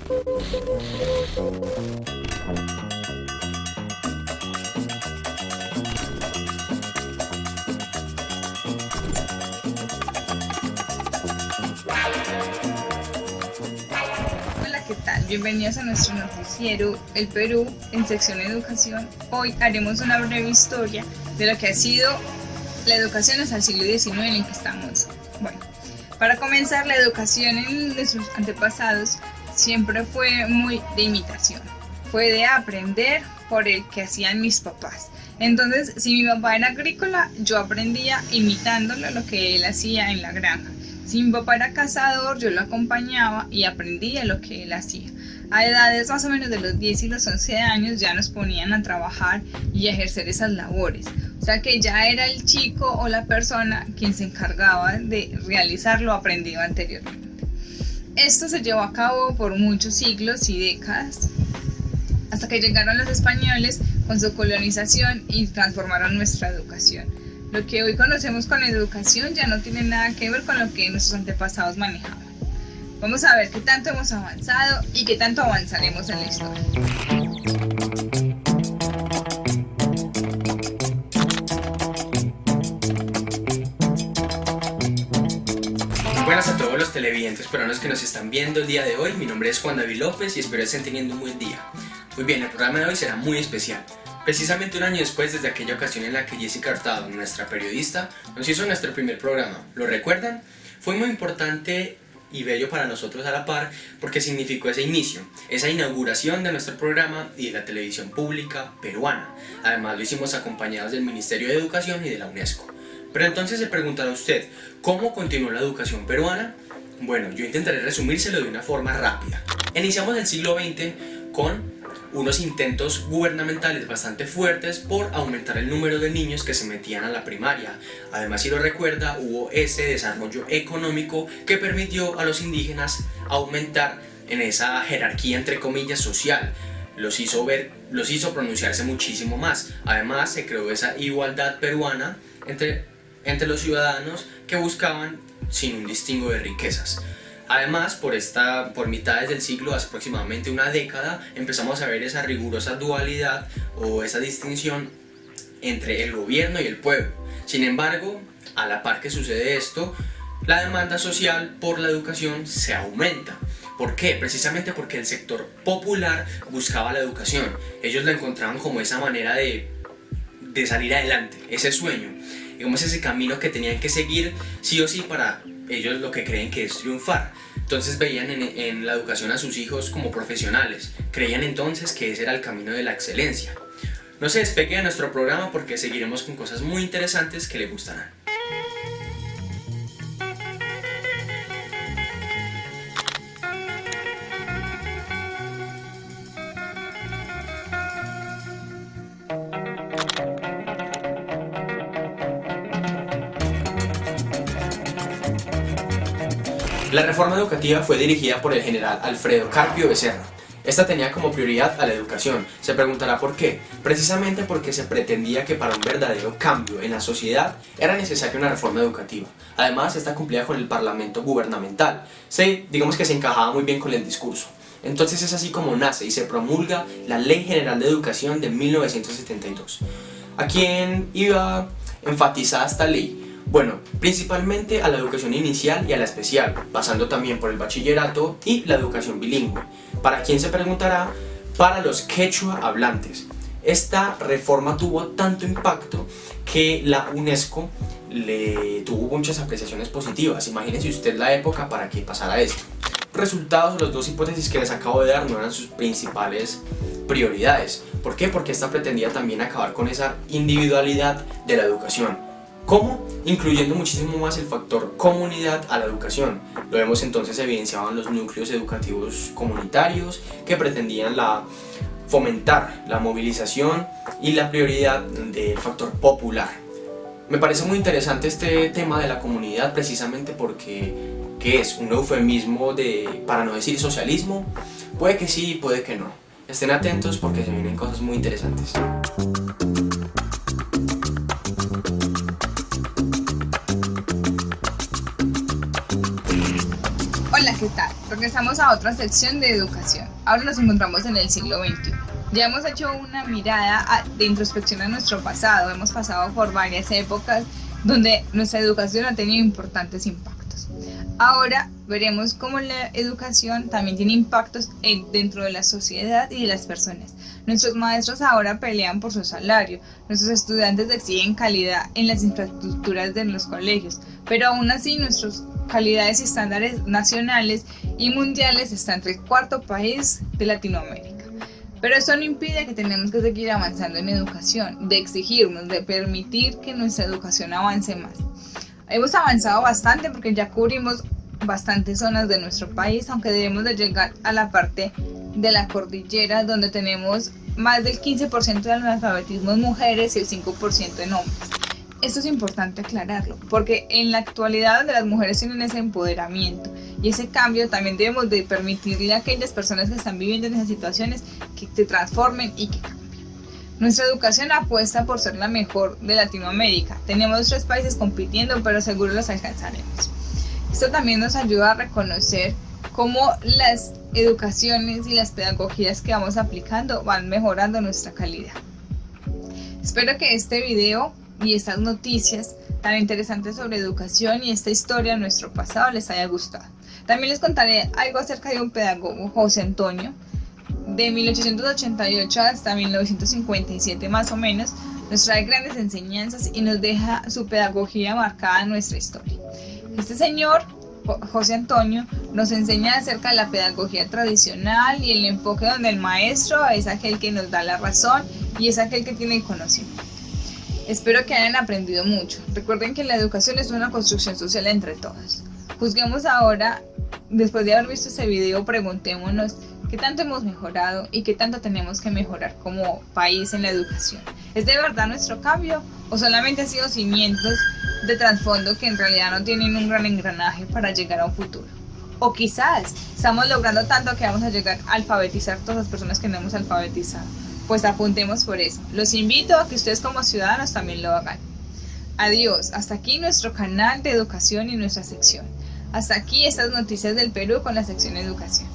Hola, ¿qué tal? Bienvenidos a nuestro noticiero El Perú en sección Educación. Hoy haremos una breve historia de lo que ha sido la educación hasta el siglo XIX en el que estamos. Bueno, para comenzar, la educación en nuestros antepasados siempre fue muy de imitación. Fue de aprender por el que hacían mis papás. Entonces, si mi papá era agrícola, yo aprendía imitándolo lo que él hacía en la granja. Si mi papá era cazador, yo lo acompañaba y aprendía lo que él hacía. A edades más o menos de los 10 y los 11 años ya nos ponían a trabajar y a ejercer esas labores. O sea que ya era el chico o la persona quien se encargaba de realizar lo aprendido anteriormente. Esto se llevó a cabo por muchos siglos y décadas, hasta que llegaron los españoles con su colonización y transformaron nuestra educación. Lo que hoy conocemos con educación ya no tiene nada que ver con lo que nuestros antepasados manejaban. Vamos a ver qué tanto hemos avanzado y qué tanto avanzaremos en la historia. Buenas a todos los televidentes peruanos que nos están viendo el día de hoy. Mi nombre es Juan David López y espero estén teniendo un buen día. Muy bien, el programa de hoy será muy especial. Precisamente un año después desde aquella ocasión en la que Jessica Hurtado, nuestra periodista, nos hizo nuestro primer programa. ¿Lo recuerdan? Fue muy importante y bello para nosotros a la par porque significó ese inicio, esa inauguración de nuestro programa y de la televisión pública peruana. Además lo hicimos acompañados del Ministerio de Educación y de la UNESCO. Pero entonces se preguntará usted, ¿cómo continuó la educación peruana? Bueno, yo intentaré resumírselo de una forma rápida. Iniciamos el siglo XX con unos intentos gubernamentales bastante fuertes por aumentar el número de niños que se metían a la primaria. Además, si lo recuerda, hubo ese desarrollo económico que permitió a los indígenas aumentar en esa jerarquía entre comillas social. Los hizo pronunciarse muchísimo más. Además, se creó esa igualdad peruana entre los ciudadanos que buscaban sin un distingo de riquezas. Además, por mitades del siglo, hace aproximadamente una década, empezamos a ver esa rigurosa dualidad o esa distinción entre el gobierno y el pueblo. Sin embargo, a la par que sucede esto, la demanda social por la educación se aumenta. ¿Por qué? Precisamente porque el sector popular buscaba la educación. Ellos la encontraban como esa manera de salir adelante, ese sueño, digamos ese camino que tenían que seguir sí o sí para ellos lo que creen que es triunfar. Entonces veían en la educación a sus hijos como profesionales, creían entonces que ese era el camino de la excelencia. No se despegue de nuestro programa porque seguiremos con cosas muy interesantes que le gustarán. La reforma educativa fue dirigida por el general Alfredo Carpio Becerra. Esta tenía como prioridad a la educación. Se preguntará por qué. Precisamente porque se pretendía que para un verdadero cambio en la sociedad era necesaria una reforma educativa. Además, esta cumplía con el parlamento gubernamental. Digamos que se encajaba muy bien con el discurso. Entonces es así como nace y se promulga la Ley General de Educación de 1972. ¿A quién iba enfatizada esta ley? Bueno, principalmente a la educación inicial y a la especial, pasando también por el bachillerato y la educación bilingüe. ¿Para quién se preguntará? Para los quechua hablantes. Esta reforma tuvo tanto impacto que la UNESCO le tuvo muchas apreciaciones positivas. Imagínense usted la época para que pasara esto. Resultados de las dos hipótesis que les acabo de dar no eran sus principales prioridades. ¿Por qué? Porque esta pretendía también acabar con esa individualidad de la educación. ¿Cómo? Incluyendo muchísimo más el factor comunidad a la educación. Lo vemos entonces evidenciado en los núcleos educativos comunitarios que pretendían fomentar la movilización y la prioridad del factor popular. Me parece muy interesante este tema de la comunidad precisamente porque ¿qué es? ¿Un eufemismo para no decir socialismo? Puede que sí, puede que no. Estén atentos porque se vienen cosas muy interesantes. Hola, ¿qué tal? Regresamos a otra sección de educación. Ahora nos encontramos en el siglo XXI. Ya hemos hecho una mirada de introspección a nuestro pasado. Hemos pasado por varias épocas donde nuestra educación ha tenido importantes impactos. Ahora veremos cómo la educación también tiene impactos dentro de la sociedad y de las personas. Nuestros maestros ahora pelean por su salario, nuestros estudiantes exigen calidad en las infraestructuras de los colegios, pero aún así nuestras calidades y estándares nacionales y mundiales están entre el cuarto país de Latinoamérica. Pero eso no impide que tenemos que seguir avanzando en educación, de exigirnos, de permitir que nuestra educación avance más. Hemos avanzado bastante porque ya cubrimos bastantes zonas de nuestro país, aunque debemos de llegar a la parte de la cordillera donde tenemos más del 15% del analfabetismo en mujeres y el 5% en hombres. Esto es importante aclararlo, porque en la actualidad donde las mujeres tienen ese empoderamiento y ese cambio, también debemos de permitirle a aquellas personas que están viviendo en esas situaciones que se transformen y que cambien. Nuestra educación apuesta por ser la mejor de Latinoamérica. Tenemos 3 países compitiendo, pero seguro los alcanzaremos. Esto también nos ayuda a reconocer cómo las educaciones y las pedagogías que vamos aplicando van mejorando nuestra calidad. Espero que este video y estas noticias tan interesantes sobre educación y esta historia de nuestro pasado les haya gustado. También les contaré algo acerca de un pedagogo, José Antonio, de 1888 hasta 1957 más o menos. Nos trae grandes enseñanzas y nos deja su pedagogía marcada en nuestra historia. Este señor, José Antonio, nos enseña acerca de la pedagogía tradicional y el enfoque donde el maestro es aquel que nos da la razón y es aquel que tiene el conocimiento. Espero que hayan aprendido mucho. Recuerden que la educación es una construcción social entre todos. Juzguemos ahora, después de haber visto este video, preguntémonos qué tanto hemos mejorado y qué tanto tenemos que mejorar como país en la educación. ¿Es de verdad nuestro cambio o solamente ha sido cimientos de trasfondo que en realidad no tienen un gran engranaje para llegar a un futuro? O quizás estamos logrando tanto que vamos a llegar a alfabetizar a todas las personas que no hemos alfabetizado. Pues apuntemos por eso. Los invito a que ustedes como ciudadanos también lo hagan. Adiós, hasta aquí nuestro canal de educación y nuestra sección. Hasta aquí estas noticias del Perú con la sección educación.